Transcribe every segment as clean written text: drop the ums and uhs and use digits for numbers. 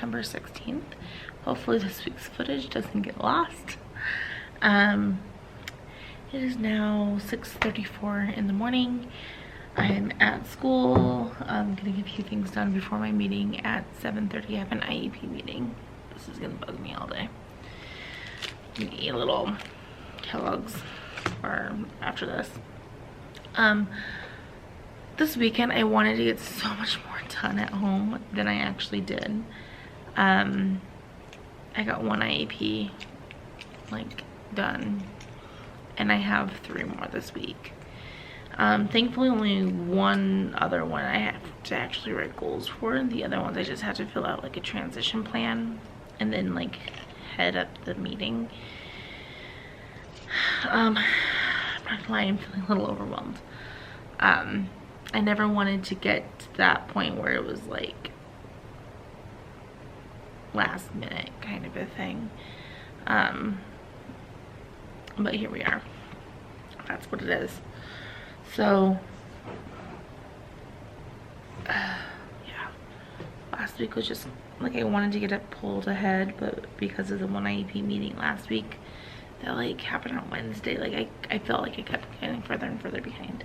September 16th. Hopefully this week's footage doesn't get lost. It is now 6:34 in the morning. I'm at school. I'm getting a few things done before my meeting at 7:30. I have an IEP meeting. This is gonna bug me all day. I'm gonna eat a little Kellogg's or after this. This weekend I wanted to get so much more done at home than I actually did. I got one IEP like done, and I have 3 more this week. Thankfully only one other one I have to actually write goals for. The other ones I just have to fill out like a transition plan and then like head up the meeting. I'm not gonna lie, I'm feeling a little overwhelmed. I never wanted to get to that point where it was like last minute kind of a thing. But here we are. That's what it is. So yeah, last week was just like I wanted to get it pulled ahead, but because of the one IEP meeting last week that like happened on Wednesday, like I felt like I kept getting further and further behind.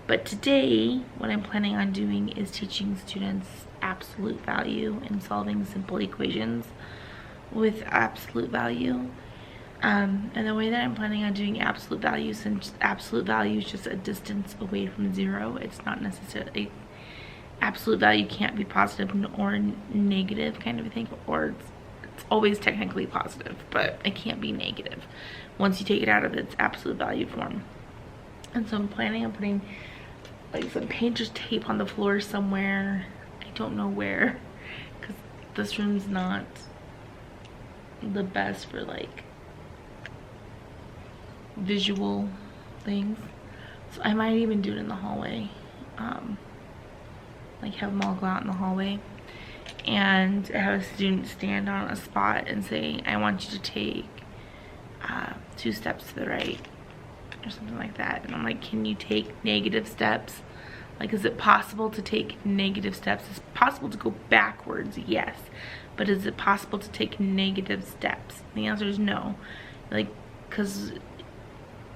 But today what I'm planning on doing is teaching students absolute value and solving simple equations with absolute value. And the way that I'm planning on doing absolute value, since absolute value is just a distance away from 0, it's not necessarily, absolute value can't be positive or negative kind of a thing, or it's always technically positive, but it can't be negative once you take it out of its absolute value form. And so I'm planning on putting like some painter's tape on the floor somewhere. I don't know where, because this room's not the best for like visual things, so I might even do it in the hallway. Like have them all go out in the hallway and have a student stand on a spot and say, I want you to take 2 steps to the right or something like that. And I'm like, can you take negative steps? Like, is it possible to take negative steps? Is it possible to go backwards? Yes. But is it possible to take negative steps? The answer is no. Like, because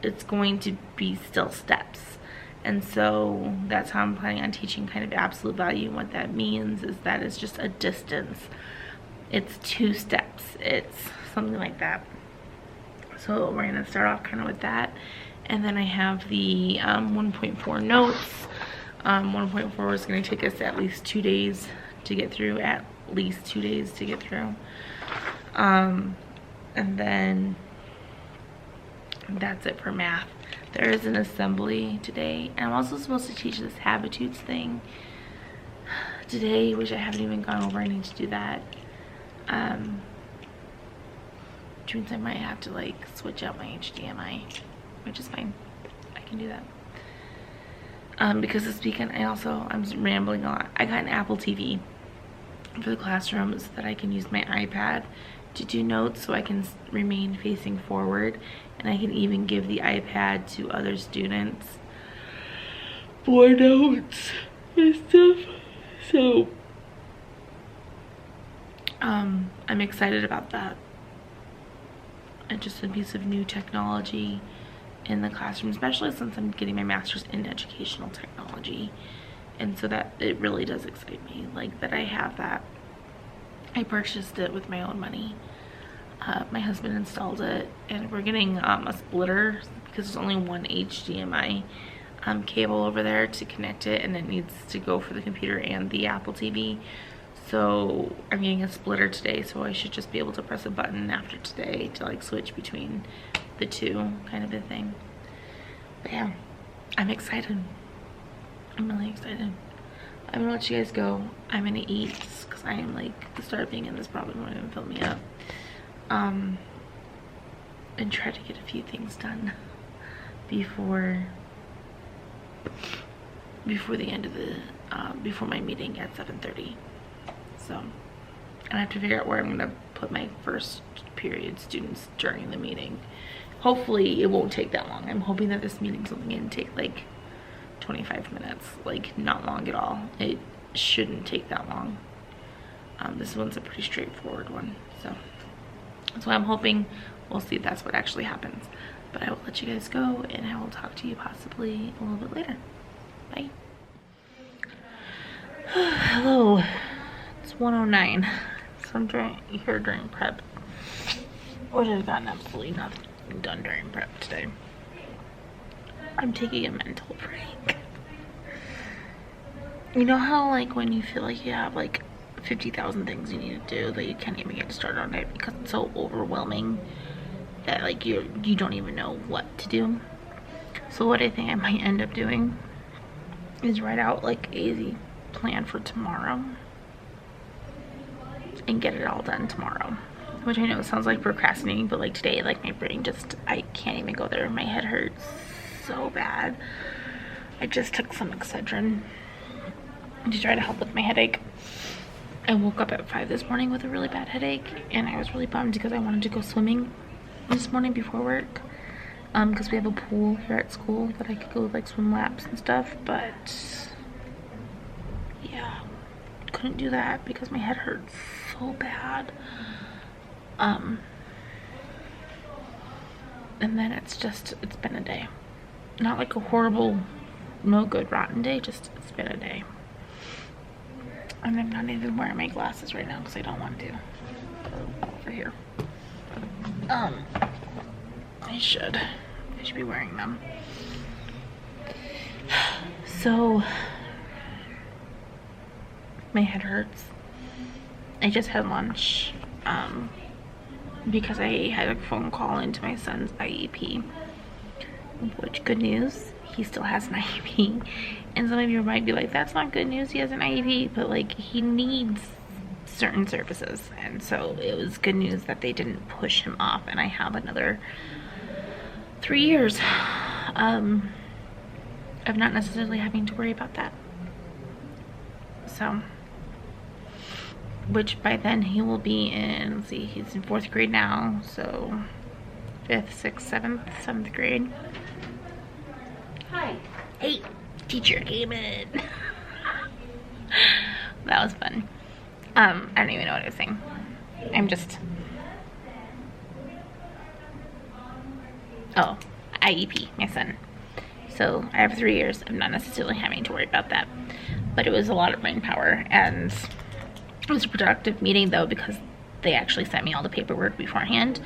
it's going to be still steps. And so that's how I'm planning on teaching kind of absolute value. And what that means is that it's just a distance. It's 2 steps. It's something like that. So we're going to start off kind of with that. And then I have the 1.4 notes. 1.4 is going to take us at least 2 days to get through. At least 2 days to get through. And then that's it for math. There is an assembly today, and I'm also supposed to teach this habitudes thing today, which I haven't even gone over. I need to do that. Which means I might have to like switch out my HDMI, which is fine. I can do that. Because this weekend I'm rambling a lot. I got an Apple TV for the classroom so that I can use my iPad to do notes, so I can remain facing forward, and I can even give the iPad to other students for notes and stuff. So I'm excited about that. It's just a piece of new technology in the classroom, especially since I'm getting my master's in educational technology, and so that it really does excite me, like that I have that. I purchased it with my own money. My husband installed it, and we're getting a splitter because there's only one HDMI cable over there to connect it, and it needs to go for the computer and the Apple TV. So I'm getting a splitter today, so I should just be able to press a button after today to like switch between the two, kind of a thing. But yeah, I'm excited. I'm really excited. I'm gonna let you guys go. I'm gonna eat because I am like, the start of being in this probably won't even fill me up. And try to get a few things done before the end of the before my meeting at 7:30. So, and I have to figure out where I'm gonna put my first period students during the meeting. Hopefully it won't take that long. I'm hoping that this meeting's only gonna take like 25 minutes, like not long at all. It shouldn't take that long. This one's a pretty straightforward one, so that's why I'm hoping. We'll see if that's what actually happens. But I will let you guys go, and I will talk to you possibly a little bit later. Bye. Hello. It's 1:09. So I'm here during prep, which has gotten absolutely nothing done during prep today. I'm taking a mental break. You know how like when you feel like you have like 50,000 things you need to do that you can't even get started on it because it's so overwhelming that like you don't even know what to do? So what I think I might end up doing is write out like a plan for tomorrow and get it all done tomorrow, which I know sounds like procrastinating, but like today, like my brain just, I can't even go there. My head hurts so bad. I just took some Excedrin to try to help with my headache. I woke up at 5 this morning with a really bad headache, and I was really bummed because I wanted to go swimming this morning before work, because we have a pool here at school that I could go like swim laps and stuff, but yeah, couldn't do that because my head hurts so bad. And then it's been a day, not like a horrible, no good, rotten day, just it's been a day. And I'm not even wearing my glasses right now because I don't want to. Over here. I should be wearing them. So, my head hurts. I just had lunch, because I had a phone call into my son's IEP. Which, good news, he still has an IEP. And some of you might be like, that's not good news, he has an IEP, but like he needs certain services, and so it was good news that they didn't push him off, and I have another 3 years of not necessarily having to worry about that. So, which by then he will be in, let's see, he's in 4th grade now, so 5th, 6th, 7th grade. Hi. Hey, teacher came in. That was fun. I don't even know what I was saying. Oh, IEP, my son. So I have 3 years of not necessarily having to worry about that. But it was a lot of brain power, and it was a productive meeting though, because they actually sent me all the paperwork beforehand.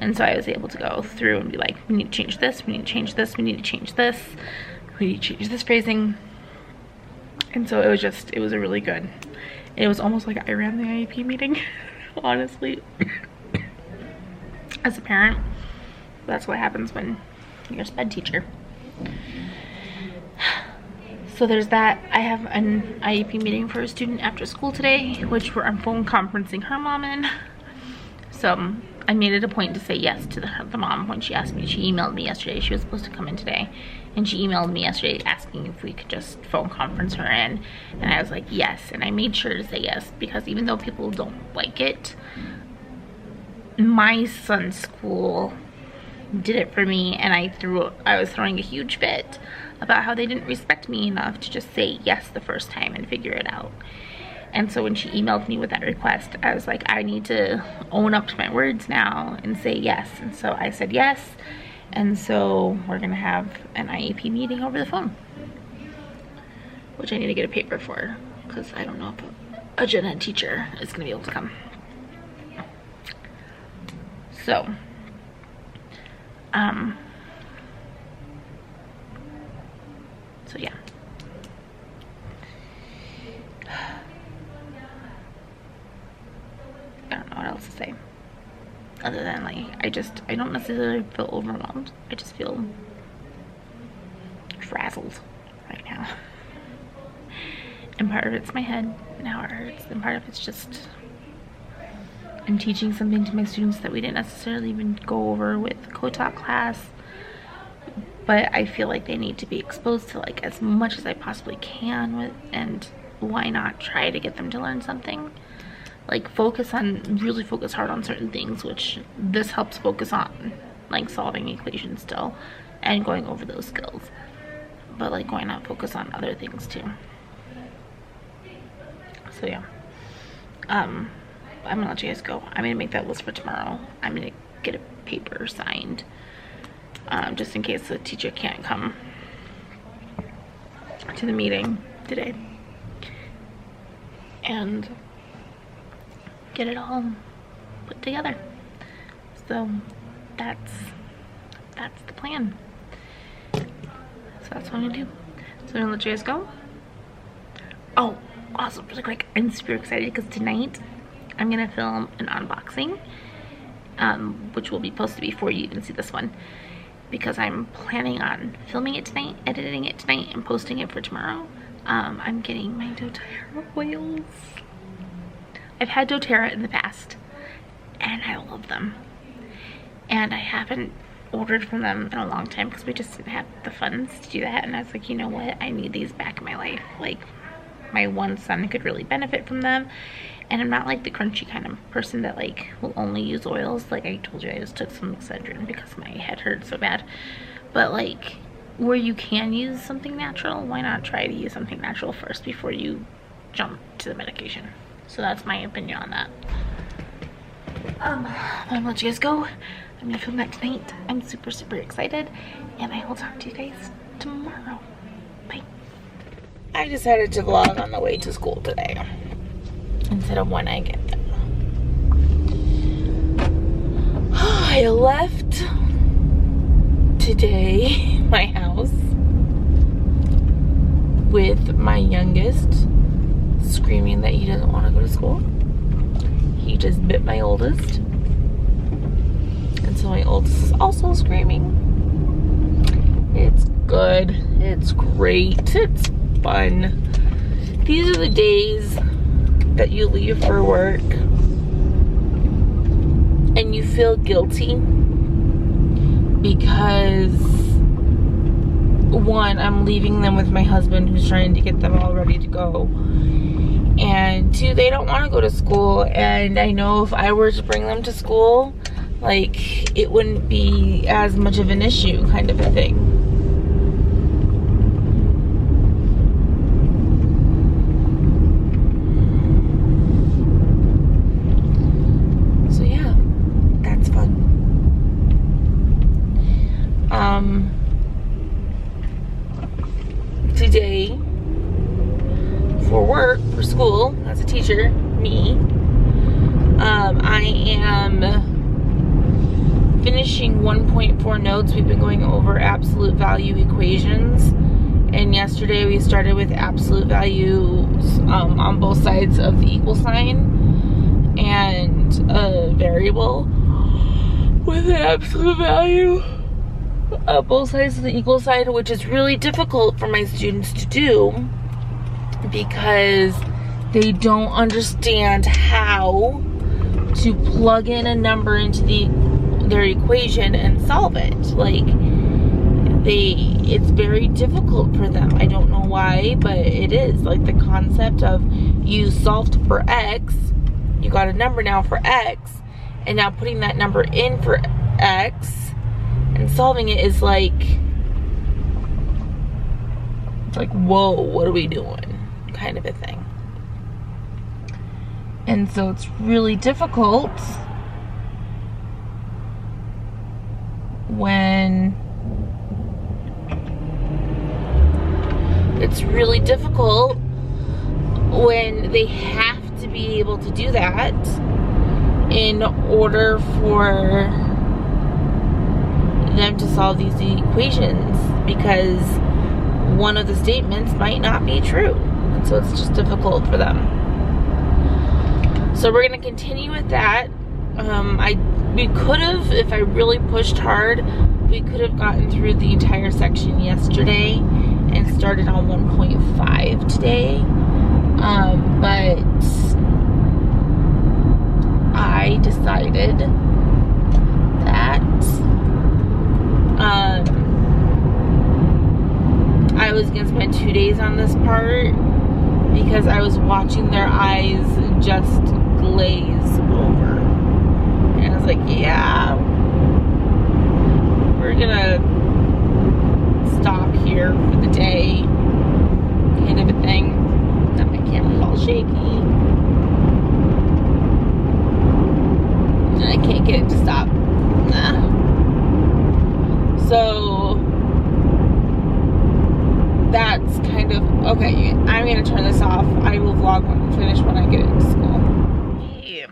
And so I was able to go through and be like, we need to change this, we need to change this, we need to change this, we need to change this phrasing. And so it was a really good, it was almost like I ran the IEP meeting, honestly. As a parent, that's what happens when you're a SPED teacher. So there's that. I have an IEP meeting for a student after school today, which I'm phone conferencing her mom in. So I made it a point to say yes to the mom when she asked me. She emailed me yesterday. She was supposed to come in today, and she emailed me yesterday asking if we could just phone conference her in, and I was like yes, and I made sure to say yes, because even though people don't like it, my son's school did it for me, and I was throwing a huge fit about how they didn't respect me enough to just say yes the first time and figure it out. And so when she emailed me with that request, I was like, I need to own up to my words now and say yes. And so I said yes, and so we're gonna have an IEP meeting over the phone, which I need to get a paper for, because I don't know if a gen ed teacher is gonna be able to come. So yeah. I don't know what else to say. Other than like, I don't necessarily feel overwhelmed. I just feel frazzled right now. And part of it's my head and how it hurts, and part of it's just I'm teaching something to my students that we didn't necessarily even go over with co-taught class, but I feel like they need to be exposed to like as much as I possibly can with, and why not try to get them to learn something? Like really focus hard on certain things, which this helps focus on, like solving equations still and going over those skills. but like why not focus on other things too? So yeah, I'm gonna let you guys go. I'm gonna make that list for tomorrow. I'm gonna get a paper signed, just in case the teacher can't come to the meeting today, and get it all put together. So that's the plan. So that's what I'm gonna do. So I'm gonna let you guys go. Oh, also really quick, I'm super excited because tonight I'm gonna film an unboxing, which will be posted before you even see this one, because I'm planning on filming it tonight, editing it tonight, and posting it for tomorrow. I'm getting my doTERRA oils. I've had doTERRA in the past and I love them, and I haven't ordered from them in a long time because we just didn't have the funds to do that. And I was like, you know what, I need these back in my life. Like, my one son could really benefit from them, and I'm not like the crunchy kind of person that like will only use oils. Like I told you, I just took some Excedrin because my head hurt so bad. But like, where you can use something natural, why not try to use something natural first before you jump to the medication? So that's my opinion on that. I'm gonna let you guys go. I'm gonna film that tonight. I'm super excited, and I will talk to you guys tomorrow. Bye. I decided to vlog on the way to school today instead of when I get there. I left today my house with my youngest screaming that he doesn't want to go to school. He just bit my oldest, and so my oldest is also screaming. It's good, it's great, it's fun. These are the days that you leave for work and you feel guilty because, one, I'm leaving them with my husband who's trying to get them all ready to go, and two, they don't want to go to school. And I know if I were to bring them to school, like, it wouldn't be as much of an issue, kind of a thing. So yeah, that's fun. Today, for work, for school, as a teacher, me, I am finishing 1.4 notes. We've been going over absolute value equations, and yesterday we started with absolute values on both sides of the equal sign, and a variable with an absolute value on both sides of the equal sign, which is really difficult for my students to do because they don't understand how to plug in a number into their equation and solve it. Like, it's very difficult for them. I don't know why, but it is. Like, the concept of you solved for x, you got a number now for x, and now putting that number in for x and solving it is like, it's like, whoa, what are we doing? Kind of a thing. And so it's really difficult when they have to be able to do that in order for them to solve these equations, because one of the statements might not be true, and so it's just difficult for them. So we're going to continue with that. We could have, if I really pushed hard, we could have gotten through the entire section yesterday and started on 1.5 today, but I decided that I was gonna spend 2 days on this part because I was watching their eyes just glaze over, and I was like, yeah, we're gonna stop here for the day vlog finish when I get into school. Yeah.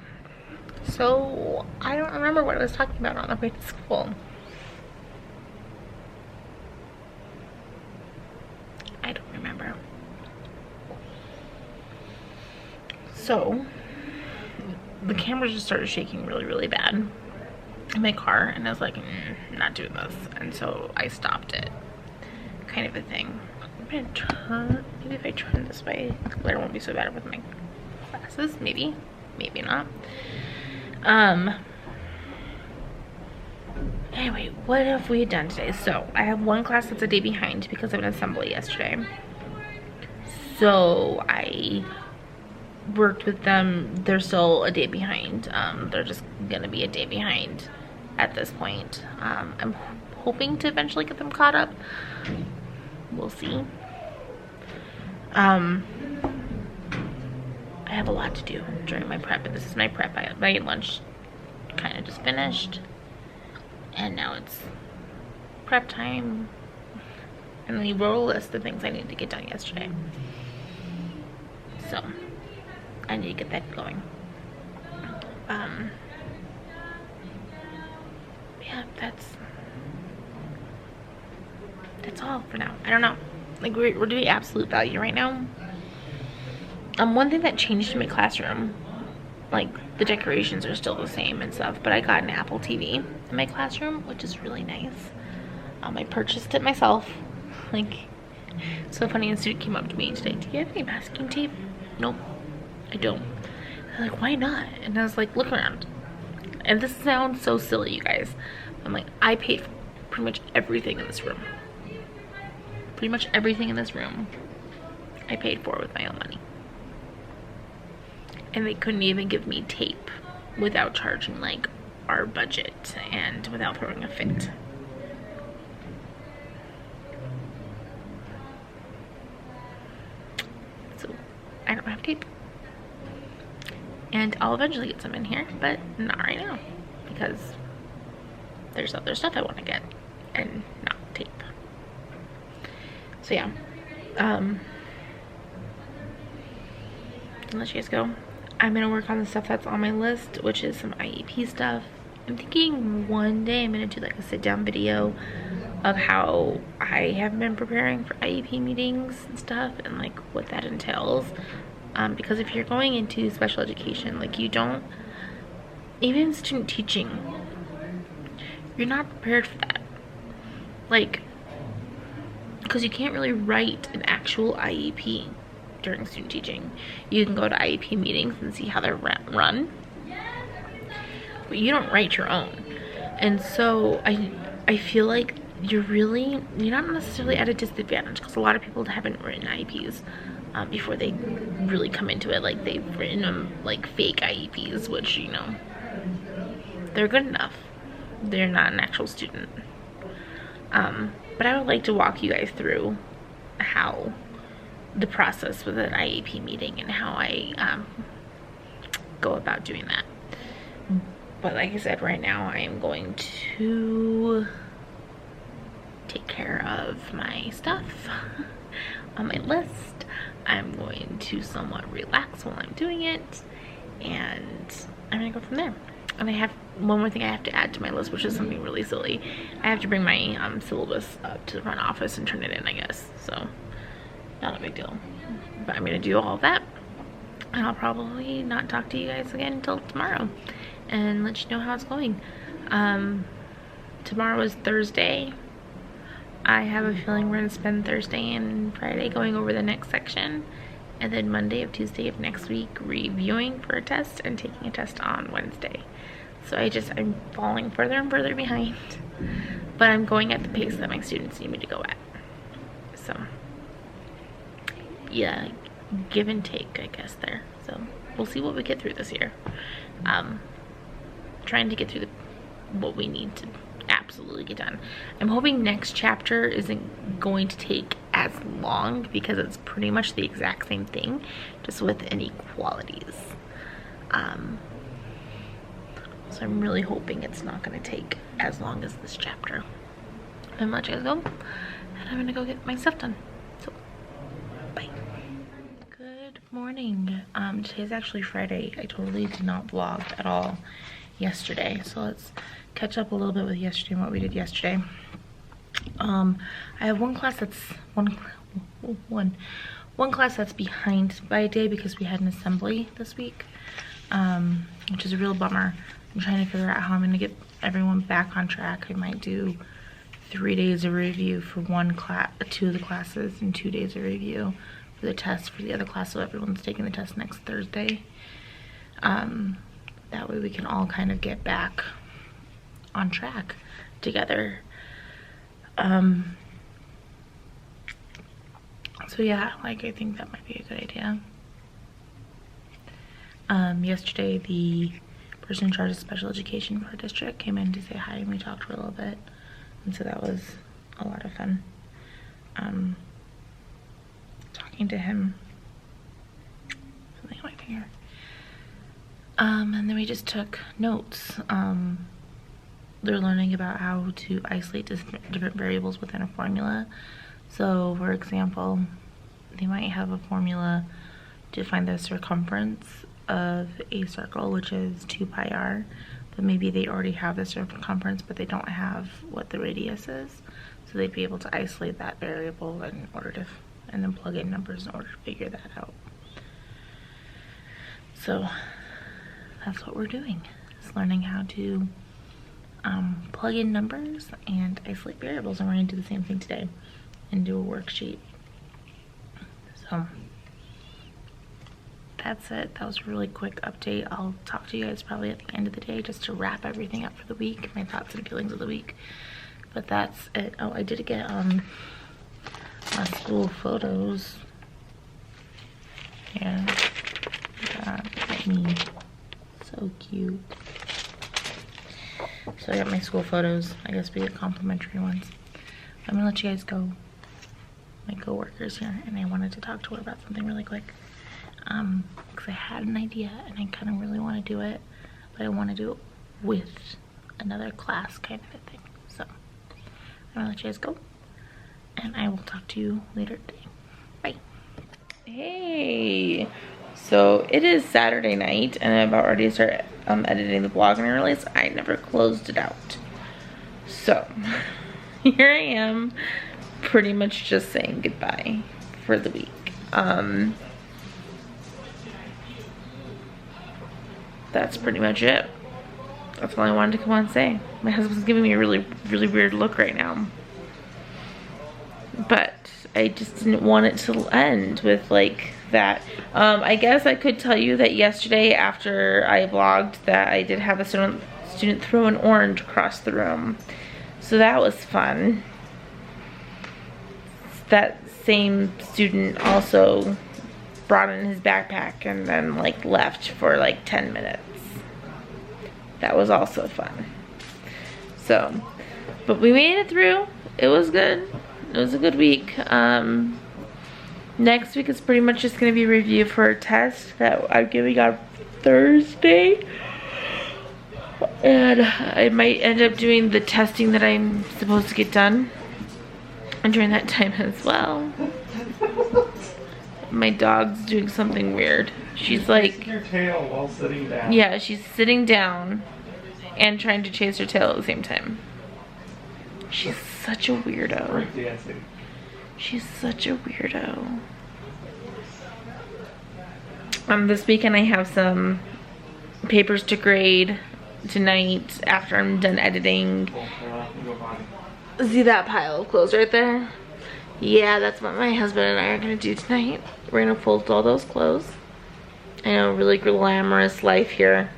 So I don't remember what I was talking about on the way to school. I don't remember. So the camera just started shaking really, really bad in my car, and I was like, not doing this, and so I stopped it, kind of a thing. I'm gonna turn, maybe if I turn this way, it won't be so bad with my glasses. Maybe not. Anyway, what have we done today? So I have one class that's a day behind because of an assembly yesterday, so I worked with them. They're still a day behind. They're just gonna be a day behind at this point. I'm hoping to eventually get them caught up. We'll see. I have a lot to do during my prep, and this is my prep. My lunch kind of just finished, and now it's prep time, and we wrote a list of things I need to get done yesterday, so I need to get that going. Yeah, that's all for now. I don't know, like we're doing absolute value right now. One thing that changed in my classroom, like the decorations are still the same and stuff, but I got an Apple TV in my classroom, which is really nice. I purchased it myself. Like, so funny, a student came up to me today, do you have any masking tape? Nope, I don't. They're like, why not? And I was like, look around. And this sounds so silly, you guys. I'm like, I paid for pretty much everything in this room. Pretty much everything in this room I paid for with my own money. And they couldn't even give me tape without charging like our budget and without throwing a fit. So I don't have tape. And I'll eventually get some in here, but not right now because there's other stuff I want to get and not tape. So yeah, I'll let you guys go. I'm gonna work on the stuff that's on my list, which is some IEP stuff. I'm thinking one day I'm gonna do like a sit down video of how I have been preparing for IEP meetings and stuff, and like what that entails. Because if you're going into special education, like you don't, even student teaching, you're not prepared for that. Like, because you can't really write an actual IEP during student teaching. You can go to IEP meetings and see how they're run, but you don't write your own. And so I feel like you're not necessarily at a disadvantage, because a lot of people haven't written IEPs before they really come into it. Like, they've written them like fake IEPs, which, you know, they're good enough. They're not an actual student. But I would like to walk you guys through how the process with an IEP meeting and how I go about doing that. But like I said, right now I am going to take care of my stuff on my list. I'm going to somewhat relax while I'm doing it, and I'm gonna go from there. And I have one more thing I have to add to my list, which is something really silly. I have to bring my syllabus up to the front office and turn it in, I guess. So not a big deal, but I'm gonna do all of that, and I'll probably not talk to you guys again until tomorrow and let you know how it's going. Tomorrow is Thursday. I have a feeling we're gonna spend Thursday and Friday going over the next section, and then Monday of Tuesday of next week reviewing for a test and taking a test on Wednesday. So I'm falling further and further behind, but I'm going at the pace that my students need me to go at. So yeah, give and take, I guess, there. So we'll see what we get through this year. Trying to get through what we need to absolutely get done. I'm hoping next chapter isn't going to take as long, because it's pretty much the exact same thing, just with inequalities. So I'm really hoping it's not going to take as long as this chapter. I'm gonna let you guys go, and I'm gonna go get my stuff done. So bye. Good Morning. Today's actually Friday. I totally did not vlog at all yesterday, so let's catch up a little bit with yesterday and what we did yesterday. I have one class that's one class that's behind by a day because we had an assembly this week, which is a real bummer. I'm trying to figure out how I'm going to get everyone back on track. I might do 3 days of review for one class, 2 of the classes, and 2 days of review for the test for the other class, so everyone's taking the test next Thursday. That way we can all kind of get back on track together. So yeah, like, I think that might be a good idea. Yesterday the person in charge of special education for our district came in to say hi, and we talked for a little bit, and so that was a lot of fun. Talking to him, something on my finger. And then we just took notes. They're learning about how to isolate different variables within a formula. So for example, they might have a formula to find the circumference of a circle, which is 2 pi r, but maybe they already have the circumference but they don't have what the radius is, so they'd be able to isolate that variable in order to and then plug in numbers in order to figure that out. So that's what we're doing, is learning how to plug in numbers and isolate variables, and we're going to do the same thing today and do a worksheet. So that's it. That was a really quick update. I'll talk to you guys probably at the end of the day just to wrap everything up for the week, my thoughts and feelings of the week. But that's it. Oh, I did get my school photos. Yeah, that's me. So cute. So I got my school photos. I guess we get complimentary ones. I'm gonna let you guys go. My co-worker's here, and I wanted to talk to her about something really quick. Because I had an idea, and I kind of really want to do it, but I want to do it with another class kind of a thing. So I'm gonna let you guys go, and I will talk to you later today. Bye. Hey, so it is Saturday night, and I'm about ready to start editing the vlog, and I realized I never closed it out. So here I am, pretty much just saying goodbye for the week. That's pretty much it. That's all I wanted to come on and say. My husband's giving me a really weird look right now, but I just didn't want it to end with like that. I guess I could tell you that yesterday after I vlogged that I did have a student throw an orange across the room, so that was fun. That same student also brought in his backpack and then like left for like 10 minutes. That was also fun. So, but we made it through. It was good. It was a good week. Next week is pretty much just gonna be a review for a test that I'm giving on Thursday. And I might end up doing the testing that I'm supposed to get done and during that time as well. My dog's doing something weird. She's like, your tail while sitting down. Yeah, she's sitting down and trying to chase her tail at the same time. She's such a weirdo. Break dancing. She's such a weirdo. This weekend I have some papers to grade tonight after I'm done editing. See that pile of clothes right there? Yeah, that's what my husband and I are gonna do tonight. We're gonna fold all those clothes. I know, really glamorous life here.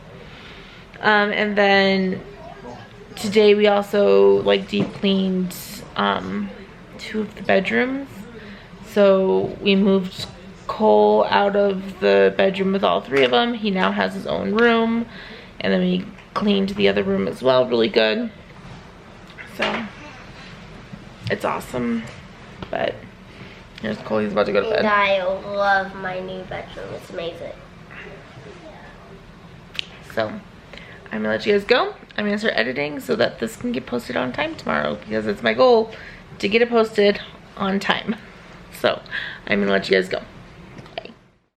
And then today we also like deep cleaned 2 of the bedrooms. So we moved Cole out of the bedroom with all 3 of them. He now has his own room. And then we cleaned the other room as well, really good. So it's awesome. But here's Cole, he's about to go to bed. And I love my new bedroom, it's amazing. So I'm gonna let you guys go. I'm gonna start editing so that this can get posted on time tomorrow, because it's my goal to get it posted on time. So I'm gonna let you guys go.